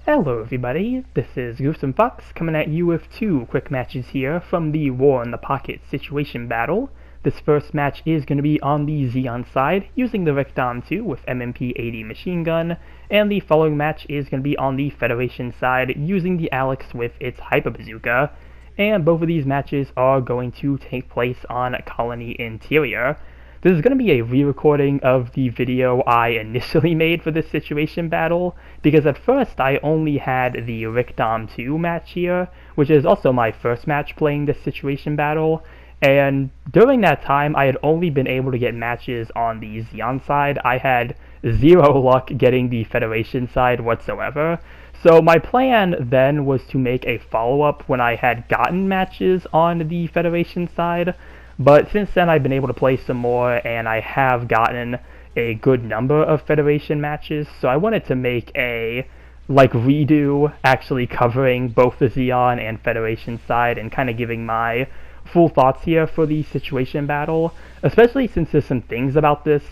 Hello everybody, this is Gruesome Fox coming at you with two quick matches here from the War in the Pocket situation battle. This first match is going to be on the Zeon side, using the Gundam 2 with MMP-80 Machine Gun, and the following match is going to be on the Federation side, using the Alex with its Hyper Bazooka, and both of these matches are going to take place on Colony Interior. This is going to be a re-recording of the video I initially made for this situation battle, because at first I only had the Gundam 2 match here, which is also my first match playing this situation battle, and during that time I had only been able to get matches on the Zeon side. I had zero luck getting the Federation side whatsoever, so my plan then was to make a follow-up when I had gotten matches on the Federation side. But since then I've been able to play some more, and I have gotten a good number of Federation matches, so I wanted to make a redo actually covering both the Zeon and Federation side and kind of giving my full thoughts here for the situation battle, especially since there's some things about this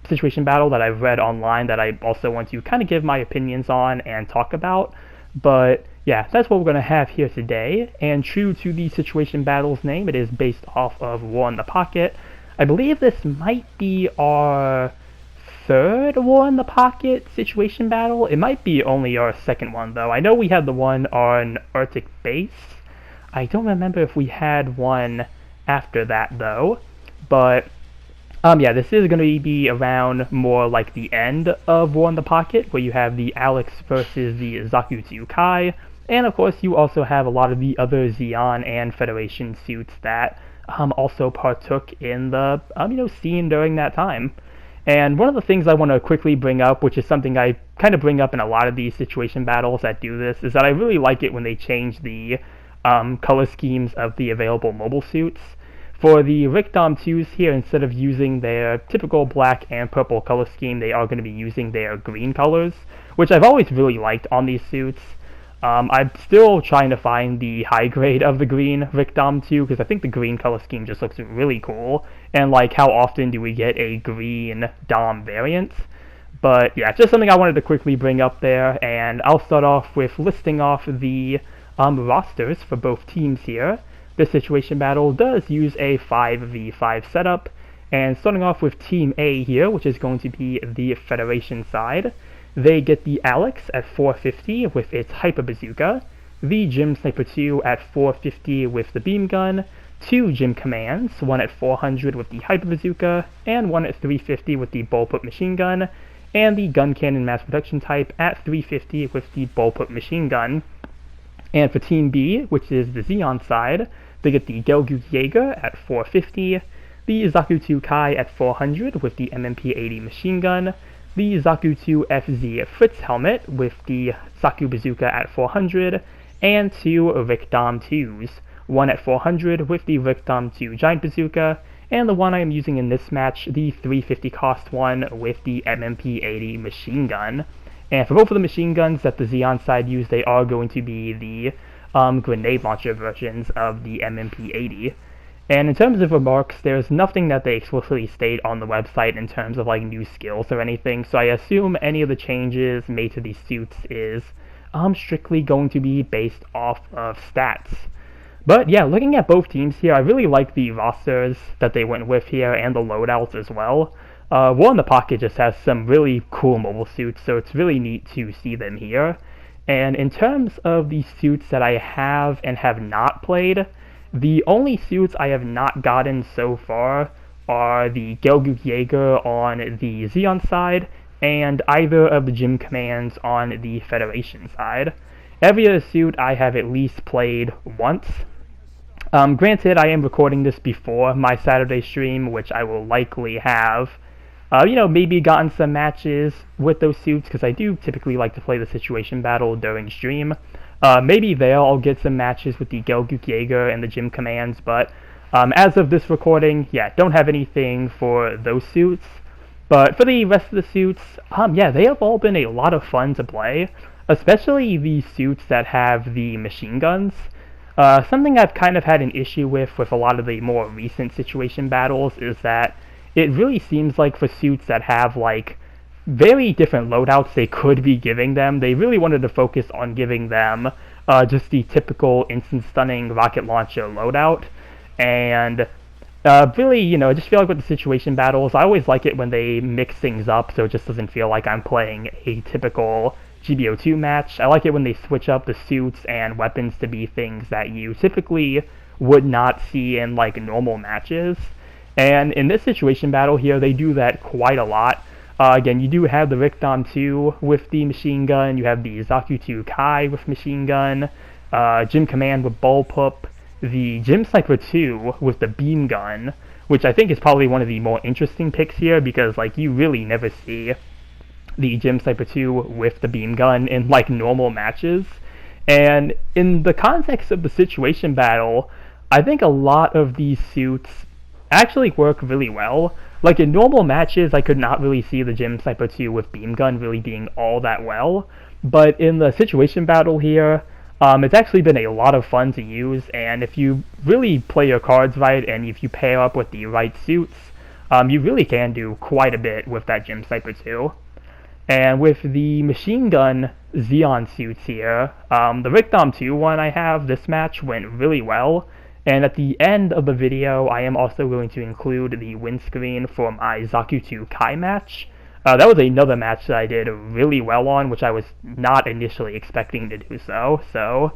situation battle that I've read online that I also want to kind of give my opinions on and talk about. But yeah, that's what we're going to have here today, and true to the situation battle's name, it is based off of War in the Pocket. I believe this might be our third War in the Pocket situation battle. It might be only our second one, though. I know we had the one on Arctic Base. I don't remember if we had one after that, though. But yeah, this is going to be around more like the end of War in the Pocket, where you have the Alex versus the Zaku II Kai, and of course you also have a lot of the other Zeon and Federation suits that also partook in the scene during that time. And one of the things I want to quickly bring up, which is something I kind of bring up in a lot of these situation battles that do this, is that I really like it when they change the color schemes of the available mobile suits. For the Gundam 2s here, instead of using their typical black and purple color scheme, they are going to be using their green colors, which I've always really liked on these suits. I'm still trying to find the high grade of the green Gundam 2, because I think the green color scheme just looks really cool, and how often do we get a green Dom variant? But yeah, just something I wanted to quickly bring up there, and I'll start off with listing off the rosters for both teams here. This situation battle does use a 5v5 setup, and starting off with Team A here, which is going to be the Federation side. They get the Alex at 450 with its Hyper Bazooka, the Gym Sniper 2 at 450 with the Beam Gun, two Gym Commands, one at 400 with the Hyper Bazooka, and one at 350 with the Bullpup Machine Gun, and the Gun Cannon Mass Production type at 350 with the Bullpup Machine Gun. And for Team B, which is the Zeon side, they get the Gelgoog Jaeger at 450, the Zaku II Kai at 400 with the MMP-80 Machine Gun, the Zaku II FZ Fritz Helmet with the Zaku Bazooka at 400, and two Gundam 2s, one at 400 with the Gundam 2 Giant Bazooka, and the one I am using in this match, the 350 cost one with the MMP-80 Machine Gun. And for both of the machine guns that the Zeon side use, they are going to be the grenade launcher versions of the MMP-80. And in terms of remarks, there's nothing that they explicitly state on the website in terms of new skills or anything, so I assume any of the changes made to these suits is strictly going to be based off of stats. But yeah, looking at both teams here, I really like the rosters that they went with here and the loadouts as well. War in the Pocket just has some really cool mobile suits, so it's really neat to see them here. And in terms of the suits that I have and have not played, the only suits I have not gotten so far are the Gelgoog Jaeger on the Zeon side, and either of the Gym Commands on the Federation side. Every other suit I have at least played once. Granted, I am recording this before my Saturday stream, which I will likely have maybe gotten some matches with those suits, because I do typically like to play the situation battle during stream. Maybe there I'll get some matches with the Gelgoog Jaeger and the Gym Commands, but as of this recording, yeah, don't have anything for those suits. But for the rest of the suits, yeah, they have all been a lot of fun to play, especially the suits that have the machine guns. Something I've kind of had an issue with a lot of the more recent situation battles is that it really seems like for suits that have very different loadouts they could be giving them. They really wanted to focus on giving them just the typical instant stunning rocket launcher loadout, and really, I just feel like with the situation battles, I always like it when they mix things up so it just doesn't feel like I'm playing a typical GBO2 match. I like it when they switch up the suits and weapons to be things that you typically would not see in like normal matches. And in this situation battle here, they do that quite a lot. Again, you do have the Rictom 2 with the machine gun, you have the Zaku II Kai with machine gun, Gym Command with bullpup, the Gym Sniper 2 with the beam gun, which I think is probably one of the more interesting picks here because like you really never see the Gym Sniper 2 with the beam gun in like normal matches. And in the context of the situation battle, I think a lot of these suits actually work really well. Like in normal matches, I could not really see the Gym Sniper 2 with beam gun really being all that well, but in the situation battle here, it's actually been a lot of fun to use, and if you really play your cards right and if you pair up with the right suits, you really can do quite a bit with that Gym Sniper 2. And with the machine gun Zeon suits here, the Rictom 2 one I have, this match went really well. And at the end of the video, I am also going to include the win screen for my Zaku II Kai match. That was another match that I did really well on, which I was not initially expecting to do so. So,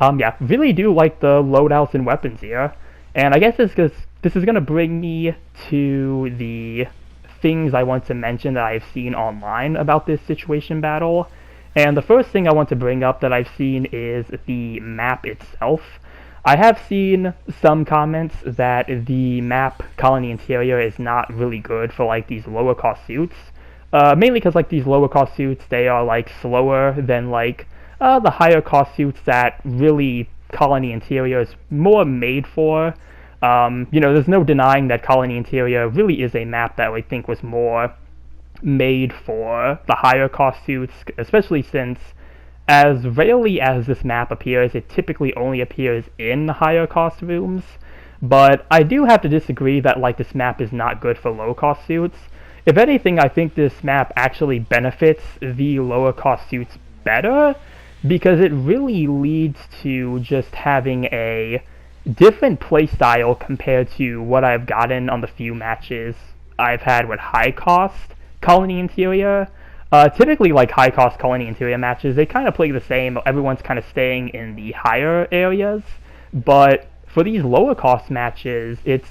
yeah, really do like the loadouts and weapons here. And I guess this is going to bring me to the things I want to mention that I've seen online about this situation battle. And the first thing I want to bring up that I've seen is the map itself. I have seen some comments that the map Colony Interior is not really good for like these lower cost suits. Mainly because like these lower cost suits, they are like slower than like the higher cost suits that really Colony Interior is more made for. There's no denying that Colony Interior really is a map that I think was more made for the higher cost suits, especially since as rarely as this map appears, it typically only appears in higher cost rooms. But I do have to disagree that like this map is not good for low cost suits. If anything, I think this map actually benefits the lower cost suits better because it really leads to just having a different playstyle compared to what I've gotten on the few matches I've had with high cost Colony Interior. Typically, like high-cost Colony Interior matches, they kind of play the same. Everyone's kind of staying in the higher areas. But for these lower-cost matches, it's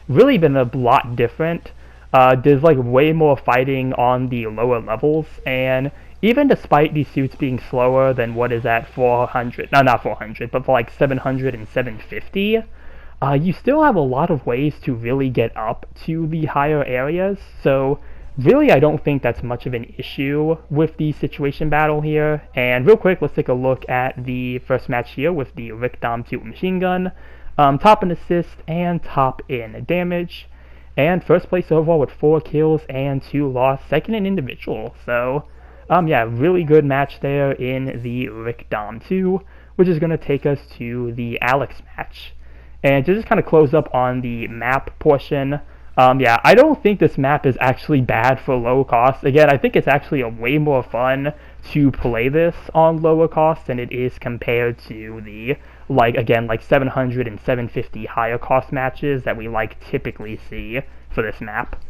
really been a lot different. There's like way more fighting on the lower levels, and even despite these suits being slower than what is at 400, no, not 400, but for like 700 and 750, you still have a lot of ways to really get up to the higher areas. So really, I don't think that's much of an issue with the situation battle here. And real quick, let's take a look at the first match here with the Rictom 2 machine gun. Top in assist and top in damage. And first place overall with 4 kills and 2 loss, second in individual. So, yeah, really good match there in the Rictom 2, which is going to take us to the Alex match. And to just kind of close up on the map portion, yeah, I don't think this map is actually bad for low cost. Again, I think it's actually a way more fun to play this on lower cost than it is compared to the, like 700 and 750 higher cost matches that we typically see for this map.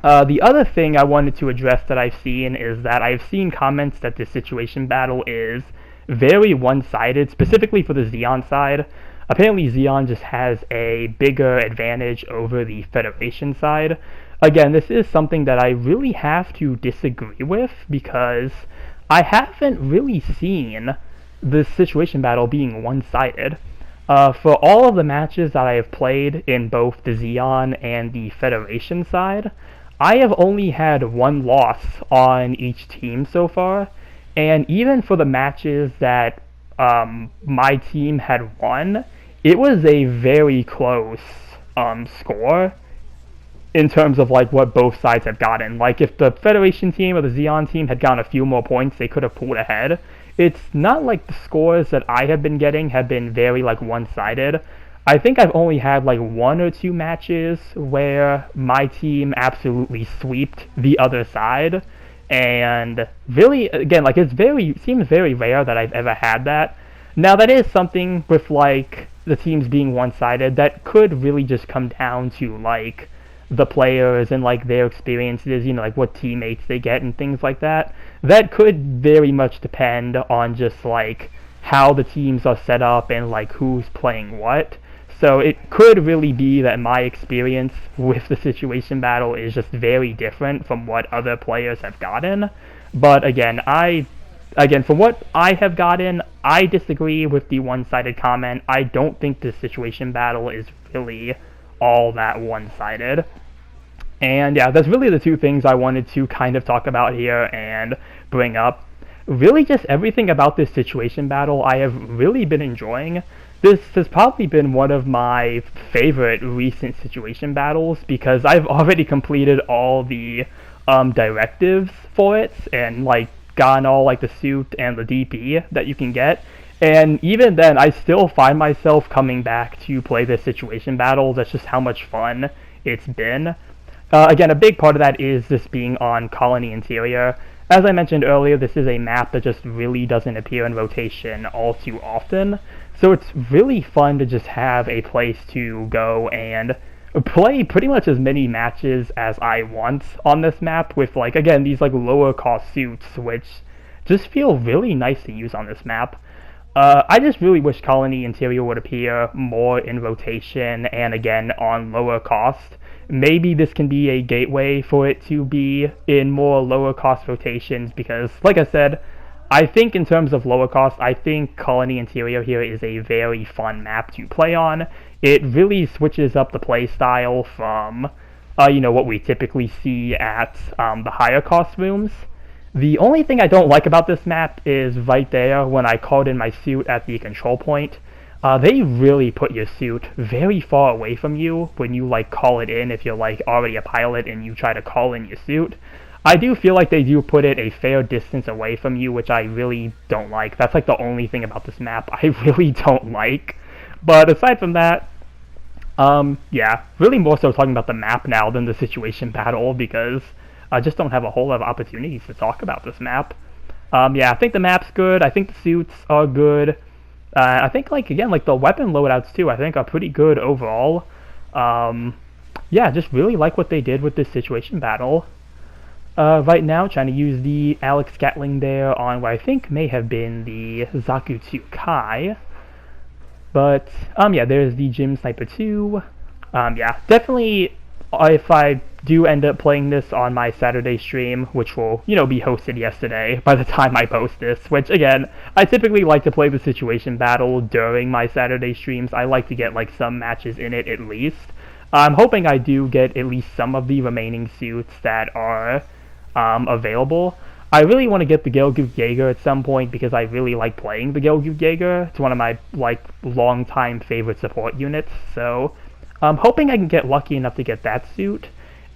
The other thing I wanted to address that I've seen is that I've seen comments that this situation battle is very one-sided, specifically for the Zeon side. Apparently Zeon just has a bigger advantage over the Federation side. Again, this is something that I really have to disagree with because I haven't really seen this situation battle being one-sided. For all of the matches that I have played in both the Zeon and the Federation side, I have only had one loss on each team so far, and even for the matches that my team had won, it was a very close score in terms of what both sides have gotten. If the Federation team or the Zeon team had gotten a few more points, they could have pulled ahead. It's not like the scores that I have been getting have been very one-sided. I think I've only had 1 or 2 matches where my team absolutely sweeped the other side. And really, again, like seems very rare that I've ever had that. Now that is something with like the teams being one-sided that could really just come down to like the players and like their experiences, like what teammates they get and things like that. That could very much depend on just like how the teams are set up and like who's playing what. So it could really be that my experience with the situation battle is just very different from what other players have gotten. But again, from what I have gotten, I disagree with the one-sided comment. I don't think the situation battle is really all that one-sided. And yeah, that's really the two things I wanted to kind of talk about here and bring up. Really just everything about this situation battle I have really been enjoying. This has probably been one of my favorite recent situation battles because I've already completed all the directives for it and like gotten all like the suit and the DP that you can get. And even then, I still find myself coming back to play this situation battle. That's just how much fun it's been. Again, a big part of that is this being on Colony Interior. As I mentioned earlier, this is a map that just really doesn't appear in rotation all too often. So it's really fun to just have a place to go and play pretty much as many matches as I want on this map with, like, again, these, like, lower cost suits, which just feel really nice to use on this map. I just really wish Colony Interior would appear more in rotation and, again, on lower cost. Maybe this can be a gateway for it to be in more lower cost rotations because, like I said, I think in terms of lower cost, I think Colony Interior here is a very fun map to play on. It really switches up the play style from, what we typically see at the higher cost rooms. The only thing I don't like about this map is right there when I called in my suit at the control point. They really put your suit very far away from you when you like call it in if you're like already a pilot and you try to call in your suit. I do feel like they do put it a fair distance away from you, which I really don't like. That's like the only thing about this map I really don't like. But aside from that, yeah, really more so talking about the map now than the situation battle because I just don't have a whole lot of opportunities to talk about this map. Yeah, I think the map's good. I think the suits are good. I think, like, again, like, the weapon loadouts, too, I think are pretty good overall. Yeah, just really like what they did with this situation battle. Right now, trying to use the Alex Gatling there on what I think may have been the Zaku II Kai. But, yeah, there's the Gym Sniper 2. Yeah, definitely, if I do end up playing this on my Saturday stream, which will, be hosted yesterday by the time I post this, which, again, I typically like to play the situation battle during my Saturday streams. I like to get, like, some matches in it at least. I'm hoping I do get at least some of the remaining suits that are available. I really want to get the Gelgoop Jaeger at some point because I really like playing the Gelgoop Jaeger. It's one of my, like, long-time favorite support units, so I'm hoping I can get lucky enough to get that suit.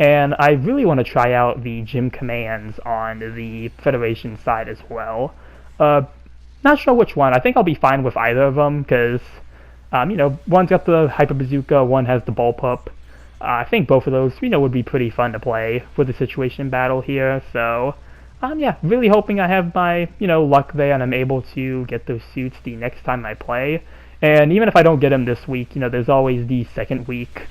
And I really want to try out the gym commands on the Federation side as well. Not sure which one. I think I'll be fine with either of them because, one's got the Hyper Bazooka, one has the Bullpup. I think both of those, would be pretty fun to play with the situation battle here. So, yeah, really hoping I have my, luck there and I'm able to get those suits the next time I play. And even if I don't get them this week, there's always the second week,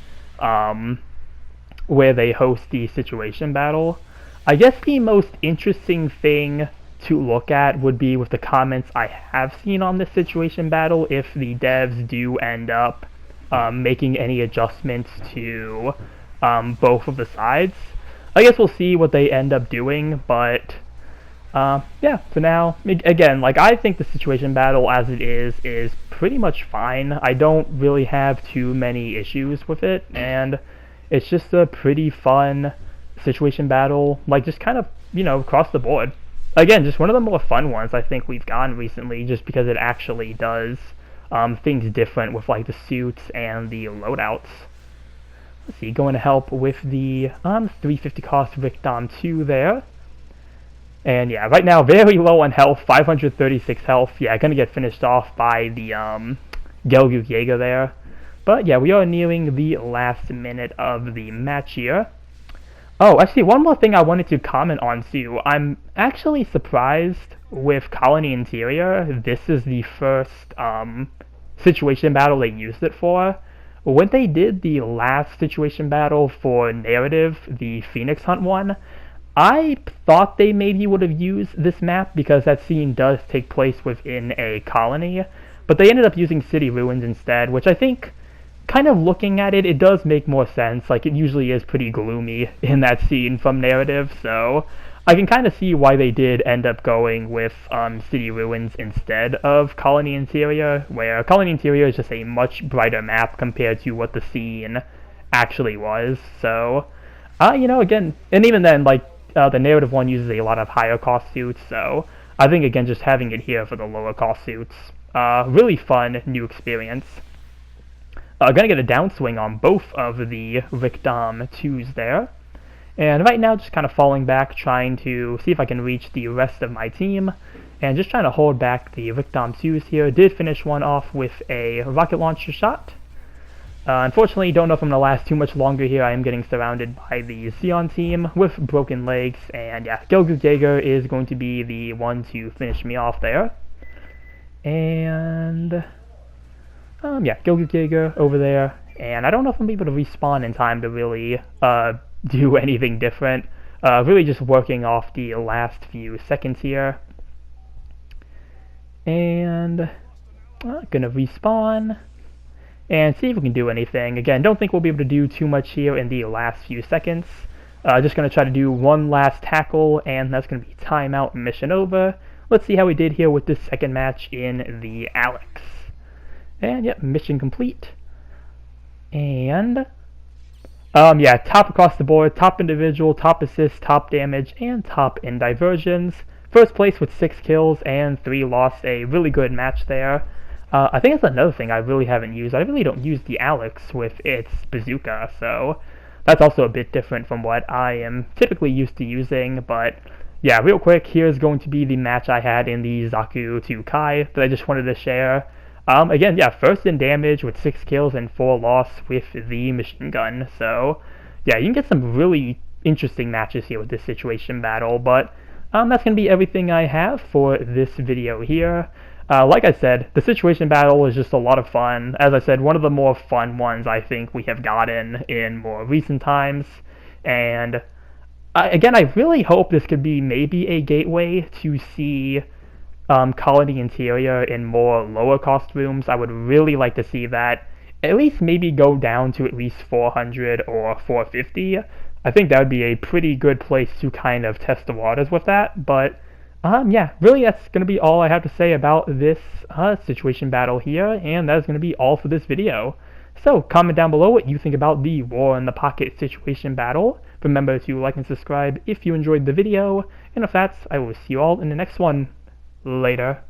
where they host the situation battle. I guess the most interesting thing to look at would be with the comments I have seen on this situation battle if the devs do end up making any adjustments to both of the sides. I guess we'll see what they end up doing, but yeah, for now, again, like, I think the situation battle as it is pretty much fine. I don't really have too many issues with it, and it's just a pretty fun situation battle, like, just kind of, across the board. Again, just one of the more fun ones I think we've gotten recently, just because it actually does things different with, like, the suits and the loadouts. Let's see, going to help with the 350 cost Victom 2 there. And yeah, right now, very low on health, 536 health. Yeah, gonna get finished off by the Gelgoop Jaeger there. But yeah, we are nearing the last minute of the match here. Oh, actually, one more thing I wanted to comment on too. I'm actually surprised with Colony Interior. This is the first situation battle they used it for. When they did the last situation battle for Narrative, the Phoenix Hunt one, I thought they maybe would have used this map because that scene does take place within a colony, but they ended up using City Ruins instead, which I think, kind of looking at it, it does make more sense. Like, it usually is pretty gloomy in that scene from Narrative, so I can kind of see why they did end up going with City Ruins instead of Colony Interior, where Colony Interior is just a much brighter map compared to what the scene actually was. So, again, and even then, like, the Narrative one uses a lot of higher cost suits, so I think, again, just having it here for the lower cost suits, really fun new experience. Gonna get a downswing on both of the Victom 2s there. And right now, just kind of falling back, trying to see if I can reach the rest of my team. And just trying to hold back the Victom 2s here. Did finish one off with a rocket launcher shot. Unfortunately, don't know if I'm going to last too much longer here. I am getting surrounded by the Zeon team with broken legs. And yeah, Gelgoog Jaeger is going to be the one to finish me off there. And yeah, Gelgoog Jaeger over there. And I don't know if I'm able to respawn in time to really do anything different. Really just working off the last few seconds here. And gonna respawn and see if we can do anything. Again, don't think we'll be able to do too much here in the last few seconds. Just gonna try to do one last tackle, and that's gonna be timeout, mission over. Let's see how we did here with this second match in the Alex. And yep, mission complete. And yeah, top across the board, top individual, top assist, top damage, and top in diversions. First place with 6 kills and 3 lost. A really good match there. I think that's another thing I really haven't used. I really don't use the Alex with its bazooka, so that's also a bit different from what I am typically used to using. But yeah, real quick, here's going to be the match I had in the Zaku II Kai that I just wanted to share. Again, yeah, first in damage with 6 kills and 4 loss with the machine gun. So yeah, you can get some really interesting matches here with this situation battle. But that's going to be everything I have for this video here. Like I said, the situation battle is just a lot of fun. As I said, one of the more fun ones I think we have gotten in more recent times. And again, I really hope this could be maybe a gateway to see Colony Interior in more lower cost rooms. I would really like to see that at least maybe go down to at least 400 or 450. I think that would be a pretty good place to kind of test the waters with that. But yeah, really that's going to be all I have to say about this situation battle here, and that is going to be all for this video. So comment down below what you think about the War in the Pocket situation battle. Remember to like and subscribe if you enjoyed the video, and if that's, I will see you all in the next one. Later.